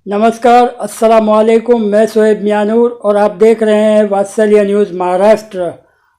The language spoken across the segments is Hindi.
नमस्कार, अस्सलाम वालेकुम। मैं शोएब मियानूर और आप देख रहे हैं वात्सल्य न्यूज़ महाराष्ट्र।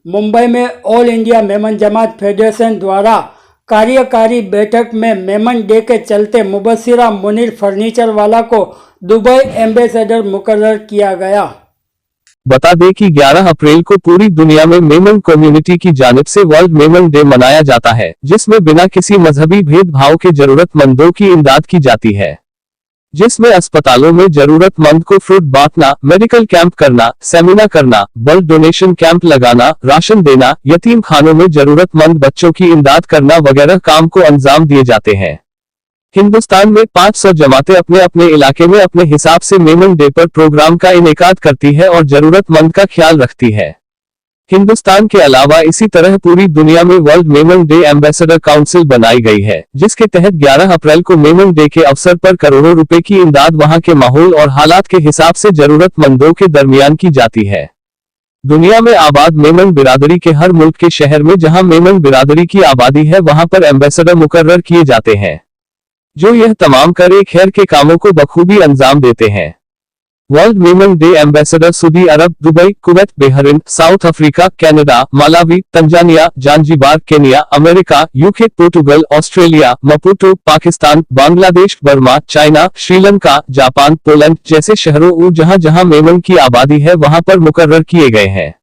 मुंबई में ऑल इंडिया मेमन जमात फेडरेशन द्वारा कार्यकारी बैठक में मेमन डे के चलते मुबस्सिरा मुनीर फर्नीचर वाला को दुबई एम्बेसडर मुकर्रर किया गया। बता दें कि 11 अप्रैल को पूरी दुनिया में मेमन कम्युनिटी की जानिब से वर्ल्ड मेमन डे मनाया जाता है, जिसमें बिना किसी मजहबी भेदभाव के जरूरतमंदों की इमदाद की जाती है, जिसमें अस्पतालों में जरूरतमंद को फ्रूट बांटना, मेडिकल कैंप करना, सेमिनार करना, ब्लड डोनेशन कैंप लगाना, राशन देना, यतीम खानों में जरूरतमंद बच्चों की इमदाद करना वगैरह काम को अंजाम दिए जाते हैं। हिंदुस्तान में 500 जमातें अपने अपने इलाके में अपने हिसाब से मेमन डे पर प्रोग्राम का इनेकाद करती है और जरूरतमंद का ख्याल रखती है। हिंदुस्तान के अलावा इसी तरह पूरी दुनिया में world Memon day ambassador council बनाई गई है, जिसके तहत 11 अप्रैल को मेमन डे के अवसर पर करोड़ों रुपए की इमदाद वहां के माहौल और हालात के हिसाब से जरूरतमंदों के दरमियान की जाती है। दुनिया में आबाद मेमन बिरादरी के हर मुल्क के शहर में जहां मेमन बिरादरी की आबादी है वहां पर एम्बेसडर मुकर्रर किए जाते हैं, जो यह तमाम कर एक खैर के कामों को बखूबी अंजाम देते हैं। World Memon day ambassador Saudi Arab, Dubai, Kuwait, Bahrain, South Africa, Canada, Malawi, Tanzania, Zanzibar, Kenya, America, UK, Portugal, Australia, Maputo, Pakistan, Bangladesh, Burma, China, Sri Lanka, Japan, Poland जैसे शहरों और जहां जहां मेमन की आबादी है वहां पर मुकर्रर किए गए हैं।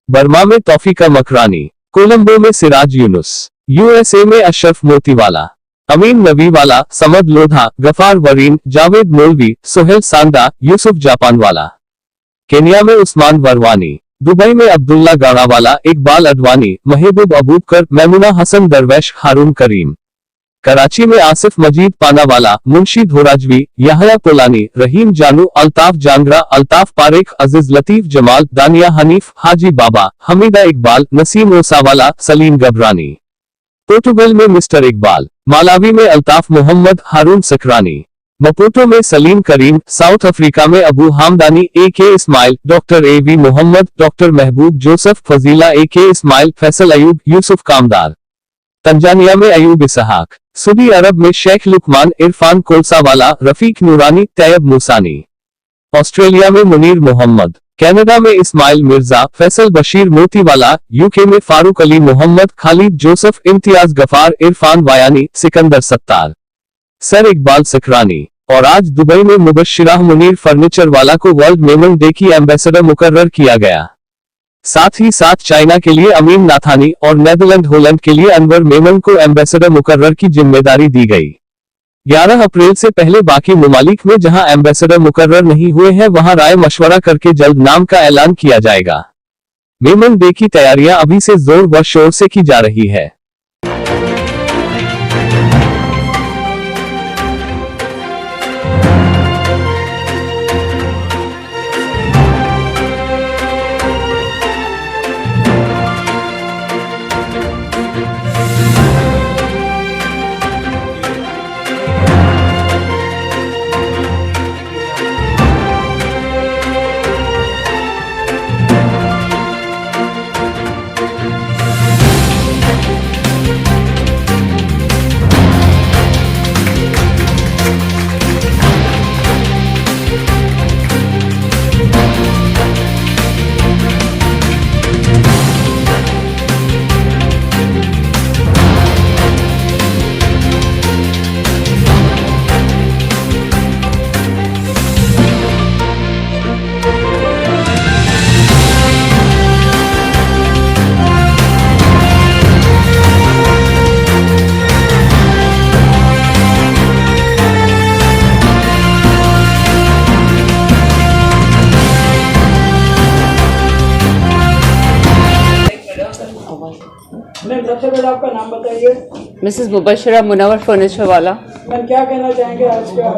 बर्मा में तौफीका मकरानी, कोलंबो में सिराज यूनुस, यूएसए में अशरफ मोतीवाला, अमीन नवीवाला, समद लोधा, गफार वरीन, जावेद मौलवी, सोहेल सांदा, यूसुफ जापानवाला। केनिया में उस्मान वरवानी, दुबई में अब्दुल्ला गाड़ावाला, इकबाल अडवाणी, महबूब अबूबकर, मैमुना हसन दरवेश, हारून करीम। कराची में आसिफ मजीद पानावाला, मुंशी धोराजवी, याहया कोलानी, रहीम जानू, अल्ताफ जांगरा, अल्ताफ पारेख, अजीज लतीफ जमाल, दानिया हनीफ, हाजी बाबा, हमीदा इकबाल, नसीम ओसावाला, सलीम गबरानी। पोर्टुगल में मिस्टर इकबाल, मालावी में अल्ताफ मोहम्मद, हारून सकरानी, मपुटो में सलीम करीम, साउथ अफ्रीका में Abu Hamdani, AK Ismail, doctor AV Mohammed, doctor Mehboob Joseph, Fazila AK Ismail, Faisal Ayub, Yusuf Kamdar. Tanzania में अयूब इसहाक, सऊदी अरब में शेख लुकमान, इरफान कोलसावाला, रफीक नूरानी, तैयब मूसानी। ऑस्ट्रेलिया में मुनीर मोहम्मद, कनाडा में इस्माइल मिर्जा, फैसल बशीर मोतीवाला, यूके में फारूक अली मोहम्मद, खालिद जोसफ, इम्तियाज गफार, इरफान वायानी, सिकंदर सत्तार, सर इकबाल सकरानी। और आज दुबई में मुबश्शिरा मुनीर फर्नीचर वाला को वर्ल्ड मेमन डे की एम्बेसडर मुकर्रर किया गया। साथ ही साथ चाइना के लिए अमीन नाथानी और नेदरलैंड होलैंड के लिए अनवर मेमन को एम्बेसडर मुकर्रर की जिम्मेदारी दी गई। 11 अप्रैल से पहले बाकी ममालिक में जहां एम्बेसडर मुकर्रर नहीं हुए हैं वहां राय मशवरा करके जल्द नाम का ऐलान किया जाएगा। मेमन डे की तैयारियां अभी से जोर व शोर से की जा रही है। मैम, सबसे पहले आपका नाम बताइए। मिसेस मुबश्शिरा मुनव्वर फर्नीचर वाला। मैम, क्या कहना चाहेंगे आज का?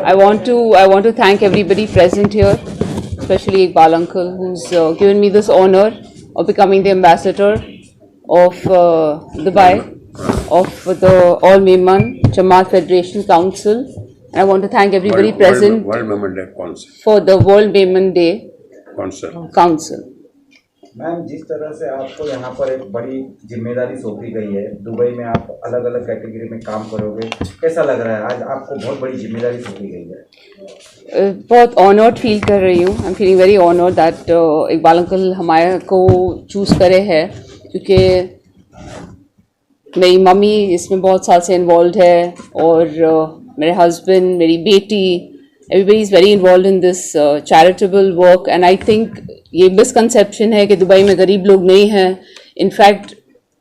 I want to thank everybody present here, especially Iqbal uncle, who's given me this honor of becoming the ambassador of Dubai of the All Maiman Jamaat Federation Council. I want to thank everybody present World Maiman Day Council. for the World Maiman Day Council. Council. Ma'am, जिस तरह से आपको यहाँ पर एक बड़ी जिम्मेदारी सौंपी गई है, दुबई में आप अलग अलग कैटेगरी में काम करोगे, कैसा लग रहा है? आज आपको बहुत बड़ी जिम्मेदारी सौंपी गई है। बहुत ऑनर्ड फील कर रही हूँ। I am feeling very honoured that Iqbal uncle हमारे को चूज़ करे हैं, क्योंकि मेरी मम्मी इसमें बहुत साल से इन्वॉल्व है और मेरे हस्बैंड, मेरी बेटी, everybody is very involve in this charitable work. And I think ये मिसकंसेप्शन है कि दुबई में गरीब लोग नहीं हैं। इनफैक्ट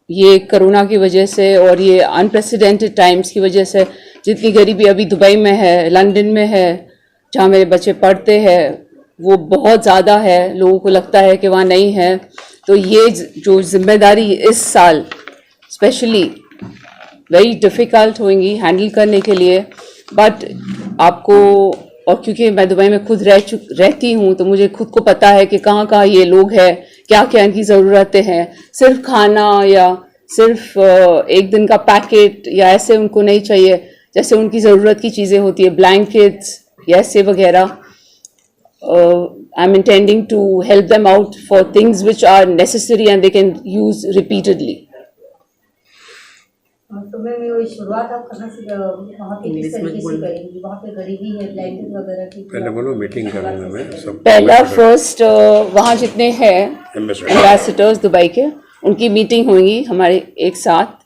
ये कोरोना की वजह से और ये अनप्रेसिडेंटेड टाइम्स की वजह से जितनी गरीबी अभी दुबई में है, लंदन में है, जहाँ मेरे बच्चे पढ़ते हैं, वो बहुत ज़्यादा है। लोगों को लगता है कि वहाँ नहीं है। तो ये जो जिम्मेदारी इस साल स्पेशली वेरी डिफ़िकल्ट होंगी हैंडल करने के लिए। बट आपको, और क्योंकि मैं दुबई में खुद रहती हूँ, तो मुझे खुद को पता है कि कहाँ कहाँ ये लोग हैं, क्या क्या इनकी ज़रूरतें हैं। सिर्फ खाना या सिर्फ एक दिन का पैकेट या ऐसे उनको नहीं चाहिए, जैसे उनकी ज़रूरत की चीज़ें होती है, ब्लैंकेट्स या ऐसे वगैरह। I am intending to help them out for things which are necessary and they can use repeatedly. तो मैं वो शुरुआत आप करना से वहाँ पे किस तरीके से करेंगी? वहाँ पे गरीबी है, ब्लैंकेट वगैरह की पहले बोलो मीटिंग करूँगा मैं सब। पहला फर्स्ट वहाँ जितने हैं एम्बेसडर्स दुबई के, उनकी मीटिंग होगी हमारे एक साथ।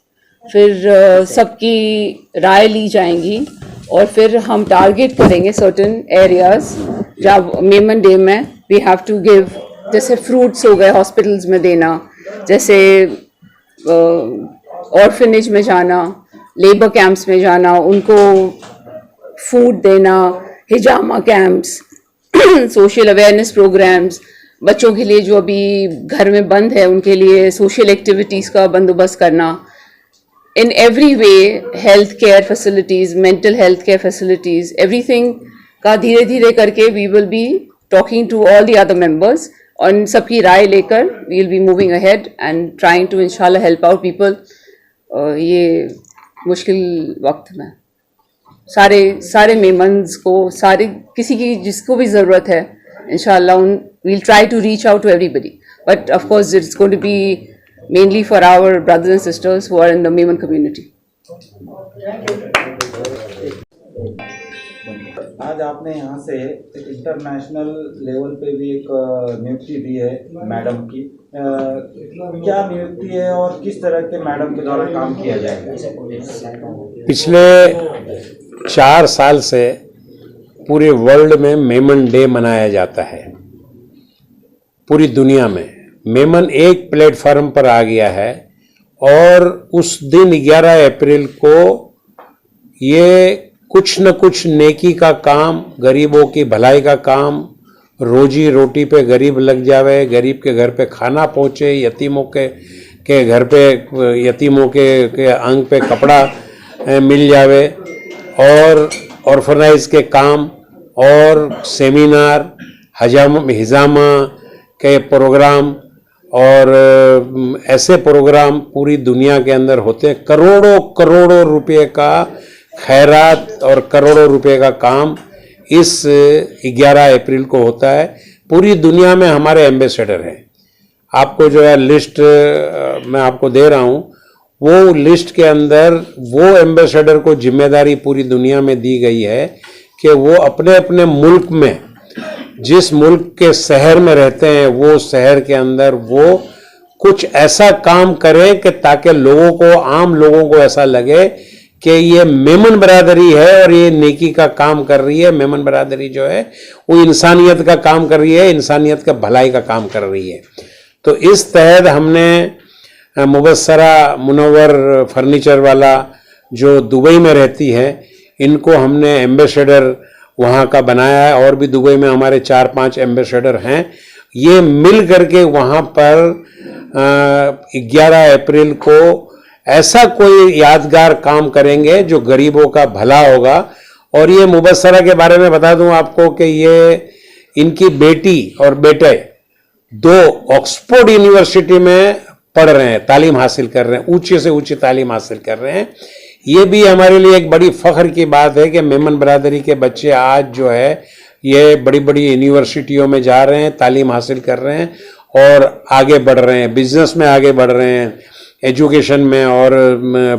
फिर सबकी राय ली जाएंगी और फिर हम टारगेट करेंगे सर्टेन एरियाज जहाँ मेमन डे में वी हैव टू गिव, जैसे फ्रूट्स हो गए हॉस्पिटल्स में देना, जैसे ऑर्फनेज में जाना, लेबर कैंप्स में जाना, उनको फूड देना, हिजामा कैंप्स, सोशल अवेयरनेस प्रोग्राम्स, बच्चों के लिए जो अभी घर में बंद है उनके लिए सोशल एक्टिविटीज़ का बंदोबस्त करना। In every way health care facilities, mental health care facilities, everything का धीरे धीरे करके we will be talking to all the other members और इन सबकी राय लेकर we will be moving ahead and trying to इंशाल्लाह हेल्प आउट पीपल ये मुश्किल वक्त में। सारे मेमन्स को, सारे किसी की जिसको भी ज़रूरत है, इंशाल्लाह we'll try to reach out to everybody, but of course it's going to be mainly for our brothers and sisters who are in the Memon community. आज आपने यहाँ से इंटरनेशनल लेवल पे भी एक नियुक्ति दी है मैडम की, क्या नियुक्ति है और किस तरह के मैडम के द्वारा काम किया जाएगा? पिछले 4 साल से पूरे वर्ल्ड में मेमन डे मनाया जाता है। पूरी दुनिया में मेमन एक प्लेटफॉर्म पर आ गया है और उस दिन 11 अप्रैल को ये कुछ न कुछ नेकी का काम, गरीबों की भलाई का काम, रोजी रोटी पे गरीब लग जावे, गरीब के घर पे खाना पहुँचे, यतीमों के घर पे, यतीमों के अंग पे कपड़ा मिल जावे, और ऑर्फनाइज के काम और सेमिनार, हिजामा के प्रोग्राम और ऐसे प्रोग्राम पूरी दुनिया के अंदर होते हैं। करोड़ों करोड़ों रुपए का खैरात और करोड़ों रुपए का काम इस 11 अप्रैल को होता है। पूरी दुनिया में हमारे एम्बेसडर हैं। आपको जो है लिस्ट मैं आपको दे रहा हूँ, वो लिस्ट के अंदर वो एम्बेसडर को जिम्मेदारी पूरी दुनिया में दी गई है कि वो अपने अपने मुल्क में, जिस मुल्क के शहर में रहते हैं, वो शहर के अंदर वो कुछ ऐसा काम करें कि ताकि लोगों को, आम लोगों को ऐसा लगे कि ये मेमन बरादरी है और ये नेकी का काम कर रही है। मेमन बरादरी जो है वो इंसानियत का काम कर रही है, इंसानियत का भलाई का काम कर रही है। तो इस तहत हमने मुबस्सरा मुनव्वर फर्नीचर वाला जो दुबई में रहती है, इनको हमने एम्बेसडर वहाँ का बनाया है, और भी दुबई में हमारे 4-5 एम्बेसडर हैं। ये मिल करके वहाँ पर 11 अप्रैल को ऐसा कोई यादगार काम करेंगे जो गरीबों का भला होगा। और ये मुबस्सरा के बारे में बता दूं आपको कि ये इनकी बेटी और बेटे 2 ऑक्सफोर्ड यूनिवर्सिटी में पढ़ रहे हैं, तालीम हासिल कर रहे हैं, ऊंचे से ऊंची तालीम हासिल कर रहे हैं। ये भी हमारे लिए एक बड़ी फख्र की बात है कि मेमन बरादरी के बच्चे आज जो है ये बड़ी बड़ी यूनिवर्सिटियों में जा रहे हैं, तालीम हासिल कर रहे हैं और आगे बढ़ रहे हैं, बिजनेस में आगे बढ़ रहे हैं, एजुकेशन में और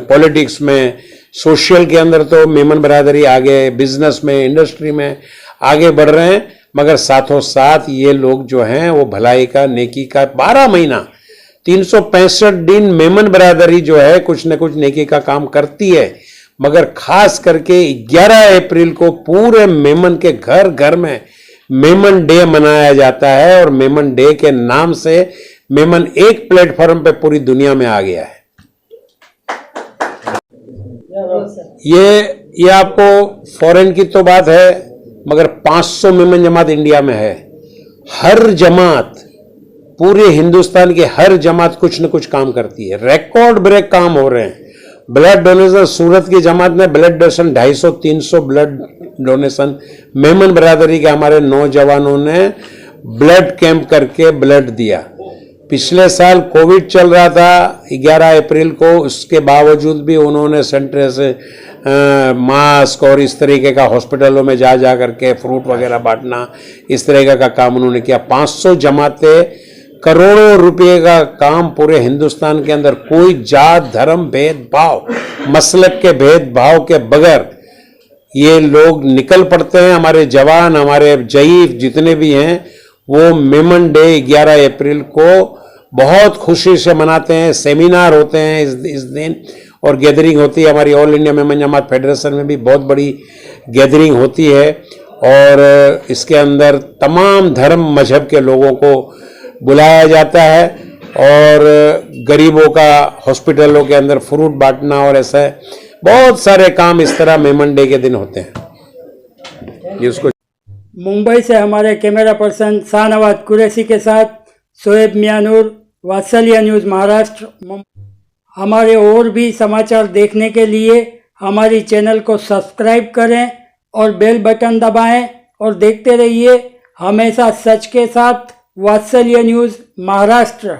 पॉलिटिक्स में, सोशल के अंदर तो मेमन बरादरी आगे, बिजनेस में, इंडस्ट्री में आगे बढ़ रहे हैं। मगर साथों साथ ये लोग जो हैं वो भलाई का, नेकी का 12 महीना 365 दिन मेमन बरादरी जो है कुछ न कुछ नेकी का काम करती है। मगर खास करके 11 अप्रैल को पूरे मेमन के घर घर में मेमन डे मनाया जाता है और मेमन डे के नाम से मेमन एक प्लेटफॉर्म पे पूरी दुनिया में आ गया है। ये आपको फॉरेन की तो बात है, मगर 500 मेमन जमात इंडिया में है। हर जमात, पूरे हिंदुस्तान की हर जमात कुछ न कुछ काम करती है। रिकॉर्ड ब्रेक काम हो रहे हैं। ब्लड डोनेशन, सूरत की जमात में blood donation 250-300 blood donation Memon बरादरी के हमारे नौजवानों ने ब्लड कैंप करके ब्लड दिया। पिछले साल कोविड चल रहा था 11 अप्रैल को, उसके बावजूद भी उन्होंने सेंटर से मास्क और इस तरीके का हॉस्पिटलों में जा जा करके फ्रूट वगैरह बांटना, इस तरीके का काम उन्होंने किया। 500 जमातें, करोड़ों रुपए का काम पूरे हिंदुस्तान के अंदर, कोई जात धर्म भेदभाव, मसलक के भेदभाव के बगैर ये लोग निकल पड़ते हैं। हमारे जवान, हमारे जयीफ जितने भी हैं, वो मेमन डे 11 अप्रैल को बहुत खुशी से मनाते हैं। सेमिनार होते हैं इस दिन और गैदरिंग होती है। हमारी ऑल इंडिया मेमन जमात फेडरेशन में भी बहुत बड़ी गैदरिंग होती है और इसके अंदर तमाम धर्म मजहब के लोगों को बुलाया जाता है और गरीबों का हॉस्पिटलों के अंदर फ्रूट बांटना और ऐसा बहुत सारे काम इस तरह मेमन डे के दिन होते हैं। ये उसको मुंबई से हमारे कैमरा पर्सन शाहनवाज कुरैशी के साथ शोएब मियानूर, वात्सल्य न्यूज़ महाराष्ट्र। हमारे और भी समाचार देखने के लिए हमारी चैनल को सब्सक्राइब करें और बेल बटन दबाएं और देखते रहिए हमेशा सच के साथ वात्सल्य न्यूज़ महाराष्ट्र।